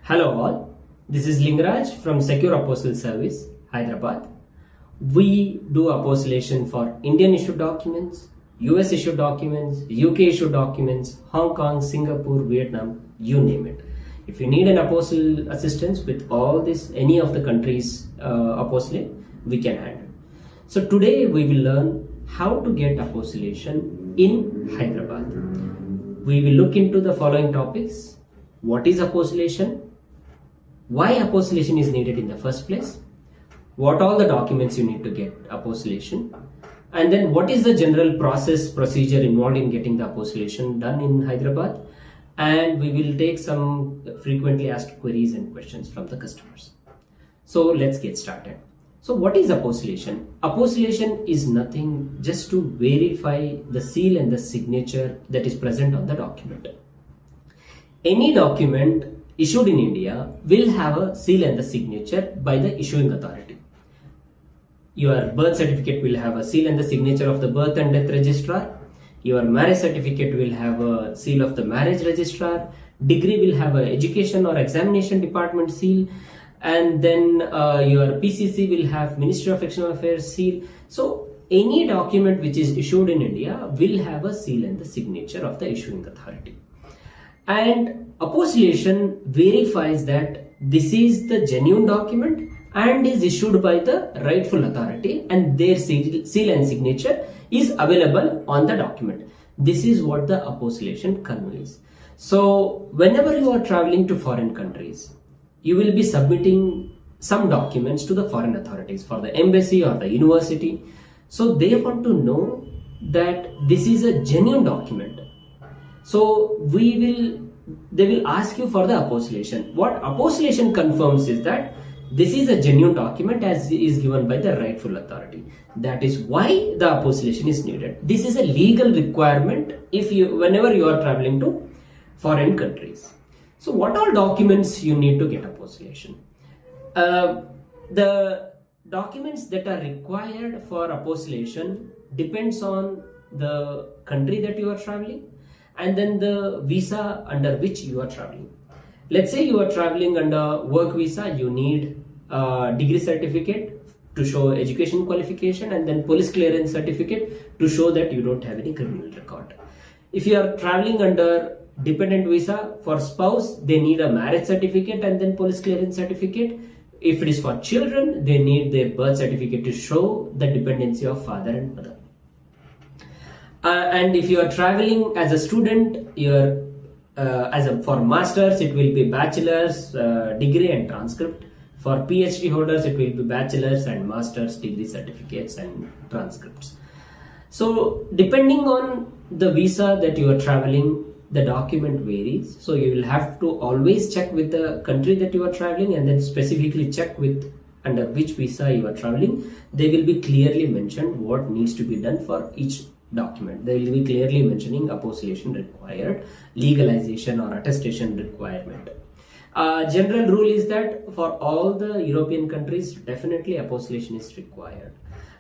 Hello all, this is Lingaraj from Secure Apostille Service, Hyderabad. We do apostillation for Indian issued documents, US issued documents, UK issued documents, Hong Kong, Singapore, Vietnam, you name it. If you need an apostille assistance with all this, any of the countries apostille, we can handle. So today we will learn how to get apostillation in Hyderabad. We will look into the following topics. What is apostillation? Why apostillation is needed in the first place? What all the documents you need to get apostillation? And then what is the general procedure involved in getting the apostillation done in Hyderabad? And we will take some frequently asked queries and questions from the customers. So let's get started. So what is apostillation? Apostillation is nothing just to verify the seal and the signature that is present on the document. Any document issued in India will have a seal and the signature by the issuing authority. Your birth certificate will have a seal and the signature of the birth and death registrar. Your marriage certificate will have a seal of the marriage registrar. Degree will have a education or examination department seal. And then your PCC will have Ministry of External Affairs seal. So any document which is issued in India will have a seal and the signature of the issuing authority. And apostillation verifies that this is the genuine document and is issued by the rightful authority, and their seal and signature is available on the document. This is what the apostillation conveys. So whenever you are traveling to foreign countries, you will be submitting some documents to the foreign authorities for the embassy or the university. So they want to know that this is a genuine document. So they will ask you for the apostillation. What apostillation confirms is that this is a genuine document as is given by the rightful authority. That is why the apostillation is needed. This is a legal requirement whenever you are traveling to foreign countries. So what all documents you need to get apostillation? The documents that are required for apostillation depends on the country that you are traveling and then the visa under which you are traveling. Let's say you are traveling under work visa, you need a degree certificate to show education qualification and then police clearance certificate to show that you don't have any criminal record. If you are traveling under dependent visa for spouse, they need a marriage certificate and then police clearance certificate. If it is for children, they need their birth certificate to show the dependency of father and mother. And if you are traveling as a student, for masters, it will be bachelor's degree and transcript. For PhD holders, it will be bachelor's and master's degree certificates and transcripts. So depending on the visa that you are traveling, the document varies. So you will have to always check with the country that you are traveling and then specifically check with under which visa you are traveling. They will be clearly mentioned what needs to be done for each document. They will be clearly mentioning apostillation required, legalization or attestation requirement. General rule is that for all the European countries, definitely apostillation is required.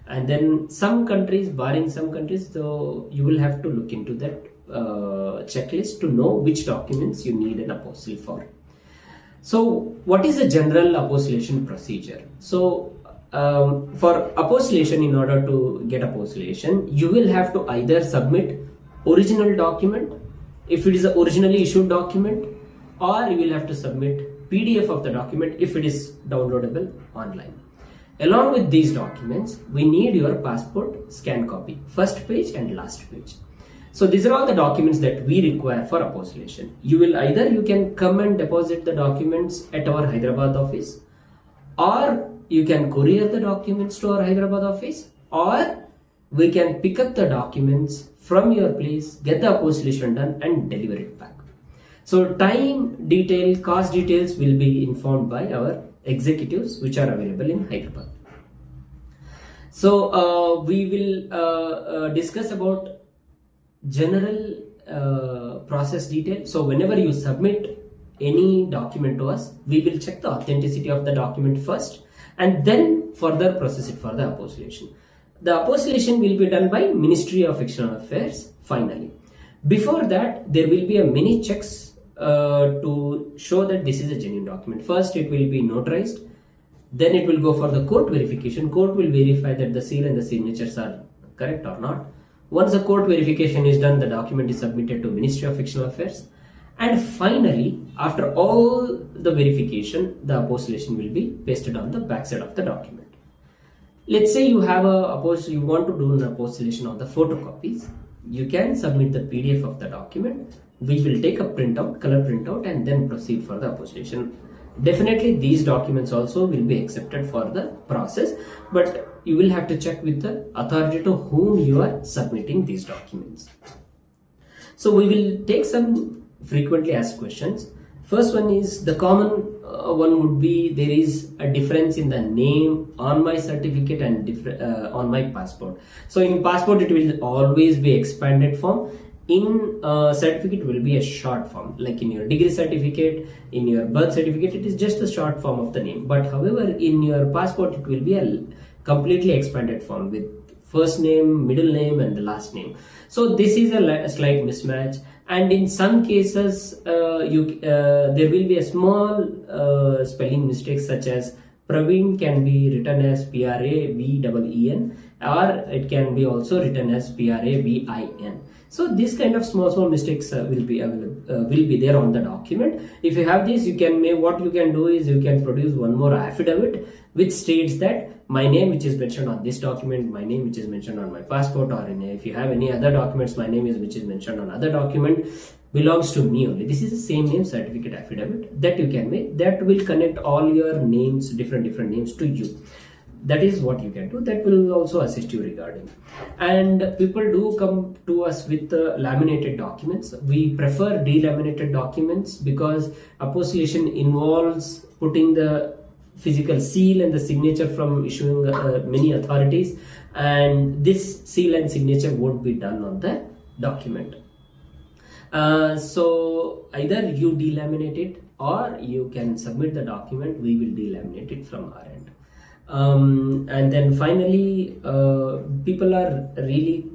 And then some countries, barring some countries, so you will have to look into that checklist to know which documents you need an apostille for. So what is the general apostillation procedure? So for apostillation, in order to get apostillation, you will have to either submit original document if it is an originally issued document, or you will have to submit PDF of the document if it is downloadable online. Along with these documents, we need your passport scan copy, first page and last page. So these are all the documents that we require for apostillation. You can come and deposit the documents at our Hyderabad office, or you can courier the documents to our Hyderabad office, or we can pick up the documents from your place, get the apostillation done and deliver it back. So time detail, cost details will be informed by our executives which are available in Hyderabad. So we will discuss about general process detail. So whenever you submit any document to us, we will check the authenticity of the document first and then further process it for the apostillation. The apostillation will be done by Ministry of External Affairs finally. Before that, there will be a many checks to show that this is a genuine document. First, it will be notarized. Then it will go for the court verification. Court will verify that the seal and the signatures are correct or not. Once the court verification is done, the document is submitted to Ministry of External Affairs. And finally, after all the verification, the apostillation will be pasted on the backside of the document. Let's say you have you want to do an apostillation of the photocopies. You can submit the PDF of the document. We will take a printout, color printout, and then proceed for the apostillation. Definitely these documents also will be accepted for the process, but you will have to check with the authority to whom you are submitting these documents. So we will take some frequently asked questions. First one is the common one would be there is a difference in the name on my certificate and on my passport. So in passport it will always be expanded form. In certificate will be a short form, like in your degree certificate, in your birth certificate, it is just a short form of the name. But however, in your passport, it will be a completely expanded form with first name, middle name, and the last name. So this is a slight mismatch. And in some cases, there will be a small spelling mistake, such as Praveen can be written as Praveen, or it can be also written as Pravin. So this kind of small mistakes will be there on the document. If you have this, what you can do is you can produce one more affidavit which states that my name which is mentioned on this document, my name which is mentioned on my passport, or if you have any other documents, my name which is mentioned on other document belongs to me only. This is the same name certificate affidavit that you can make, that will connect all your names, different names to you. That is what you can do. That will also assist you regarding. And people do come to us with laminated documents. We prefer delaminated documents because apostillation involves putting the physical seal and the signature from issuing many authorities, and this seal and signature won't be done on the document. So either you delaminate it or you can submit the document. We will delaminate it from our end. And then finally, people are really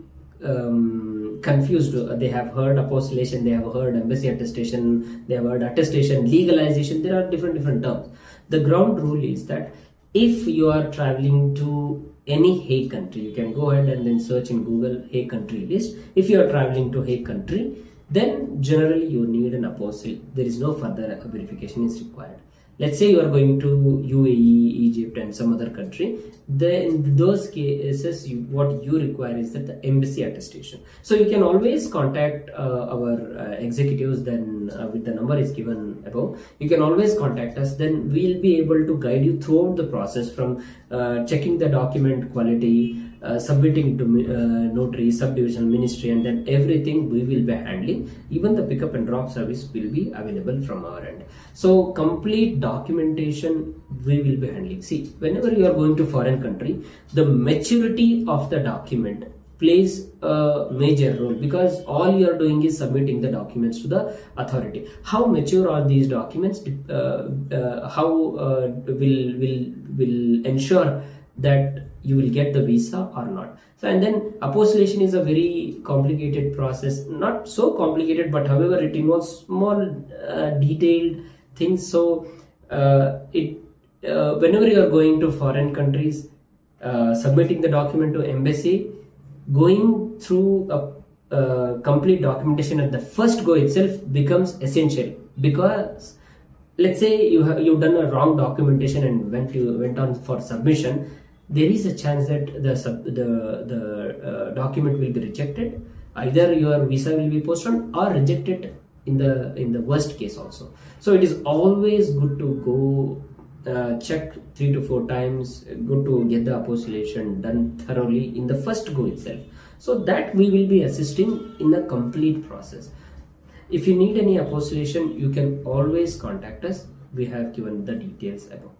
confused. They have heard apostillation, they have heard embassy attestation, they have heard attestation, legalization. There are different terms. The ground rule is that if you are traveling to any Hague country, you can go ahead and then search in Google Hague country list. If you are traveling to Hague country, then generally you need an apostille. There is no further verification is required. Let's say you are going to UAE, Egypt, and some other country. Then in those cases, what you require is that the embassy attestation. So you can always contact our executives. Then with the number is given above, you can always contact us. Then we'll be able to guide you throughout the process, from checking the document quality, submitting to notary, subdivision, ministry, and then everything we will be handling. Even the pickup and drop service will be available from our end. So complete documentation we will be handling. See, whenever you are going to foreign country, the maturity of the document plays a major role, because all you are doing is submitting the documents to the authority. How mature are these documents? How will ensure that you will get the visa or not. So, and then apostillation is a very complicated process. Not so complicated, but however it involves small detailed things. So whenever you are going to foreign countries, submitting the document to embassy, going through a complete documentation at the first go itself becomes essential. Because let's say you've done a wrong documentation and went on for submission, there is a chance that the document will be rejected. Either your visa will be postponed or rejected in the worst case also. So it is always good to go check 3 to 4 times, good to get the apostillation done thoroughly in the first go itself, so that we will be assisting in the complete process. If you need any apostillation, you can always contact us. We have given the details above.